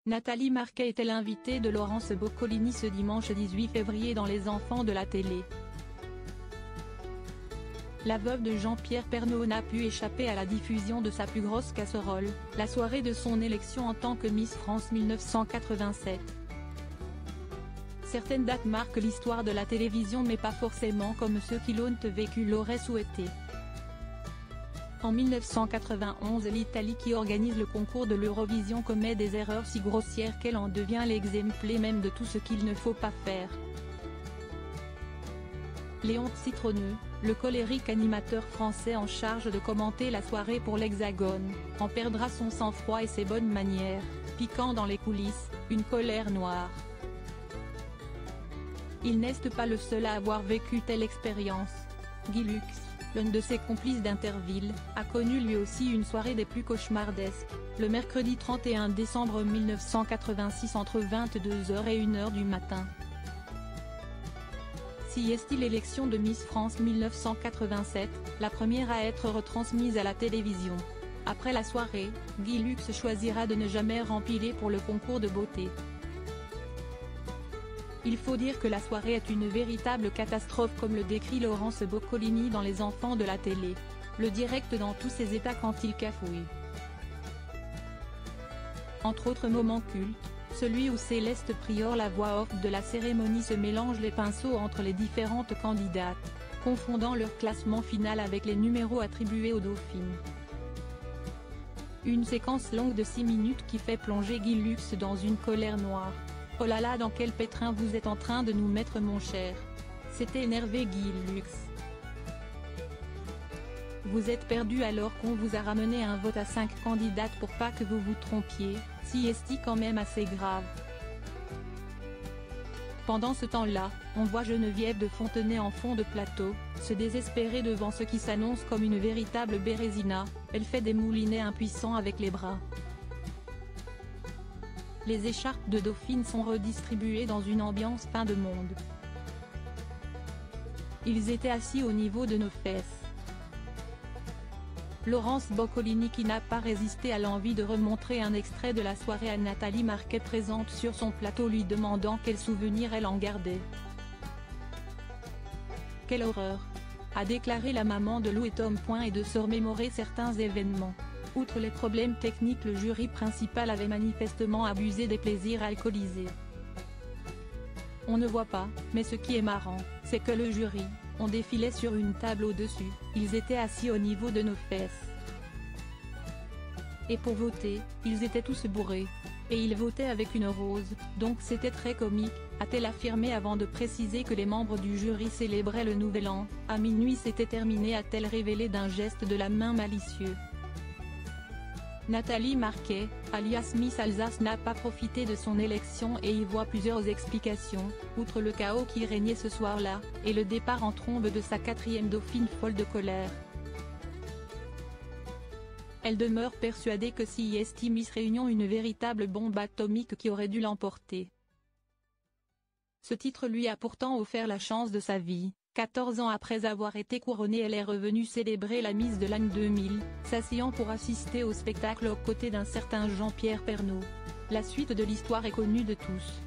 Nathalie Marquet était l'invitée de Laurence Boccolini ce dimanche 18 février dans Les Enfants de la télé. La veuve de Jean-Pierre Pernaut n'a pu échapper à la diffusion de sa plus grosse casserole, la soirée de son élection en tant que Miss France 1987. Certaines dates marquent l'histoire de la télévision mais pas forcément comme ceux qui l'ont vécu l'auraient souhaité. En 1991, l'Italie qui organise le concours de l'Eurovision commet des erreurs si grossières qu'elle en devient l'exemple même de tout ce qu'il ne faut pas faire. Léon Citronneux, le colérique animateur français en charge de commenter la soirée pour l'Hexagone, en perdra son sang-froid et ses bonnes manières, piquant dans les coulisses, une colère noire. Il n'est pas le seul à avoir vécu telle expérience. Guy Lux, l'un de ses complices d'Interville, a connu lui aussi une soirée des plus cauchemardesques, le mercredi 31 décembre 1986 entre 22h et 1h du matin. Si est l'élection de Miss France 1987, la première à être retransmise à la télévision. Après la soirée, Guy Lux choisira de ne jamais rempiler pour le concours de beauté. Il faut dire que la soirée est une véritable catastrophe comme le décrit Laurence Boccolini dans Les Enfants de la télé. Le direct dans tous ses états quand il cafouille. Entre autres moments cultes, celui où Céleste Prior, la voix off de la cérémonie, se mélange les pinceaux entre les différentes candidates, confondant leur classement final avec les numéros attribués aux dauphines. Une séquence longue de 6 minutes qui fait plonger Guy Lux dans une colère noire. « Oh là là, dans quel pétrin vous êtes en train de nous mettre mon cher ?» s'était énervé Guy Lux. Vous êtes perdu alors qu'on vous a ramené un vote à 5 candidates pour pas que vous vous trompiez, si est quand même assez grave. Pendant ce temps-là, on voit Geneviève de Fontenay en fond de plateau, se désespérer devant ce qui s'annonce comme une véritable Bérésina, elle fait des moulinets impuissants avec les bras. Les écharpes de dauphine sont redistribuées dans une ambiance fin de monde. Ils étaient assis au niveau de nos fesses. Laurence Boccolini, qui n'a pas résisté à l'envie de remontrer un extrait de la soirée à Nathalie Marquet présente sur son plateau, lui demandant quel souvenir elle en gardait. « Quelle horreur !» a déclaré la maman de Lou et Tom. Et de se remémorer certains événements. Outre les problèmes techniques, le jury principal avait manifestement abusé des plaisirs alcoolisés. On ne voit pas, mais ce qui est marrant, c'est que le jury, on défilait sur une table au-dessus, ils étaient assis au niveau de nos fesses. Et pour voter, ils étaient tous bourrés. Et ils votaient avec une rose, donc c'était très comique, a-t-elle affirmé avant de préciser que les membres du jury célébraient le nouvel an. À minuit c'était terminé, a-t-elle révélé d'un geste de la main malicieux. Nathalie Marquet, alias Miss Alsace, n'a pas profité de son élection et y voit plusieurs explications, outre le chaos qui régnait ce soir-là, et le départ en trombe de sa 4e dauphine folle de colère. Elle demeure persuadée que si est Miss Réunion, une véritable bombe atomique qui aurait dû l'emporter. Ce titre lui a pourtant offert la chance de sa vie. 14 ans après avoir été couronnée, elle est revenue célébrer la Miss de l'année 2000, s'asseyant pour assister au spectacle aux côtés d'un certain Jean-Pierre Pernaut. La suite de l'histoire est connue de tous.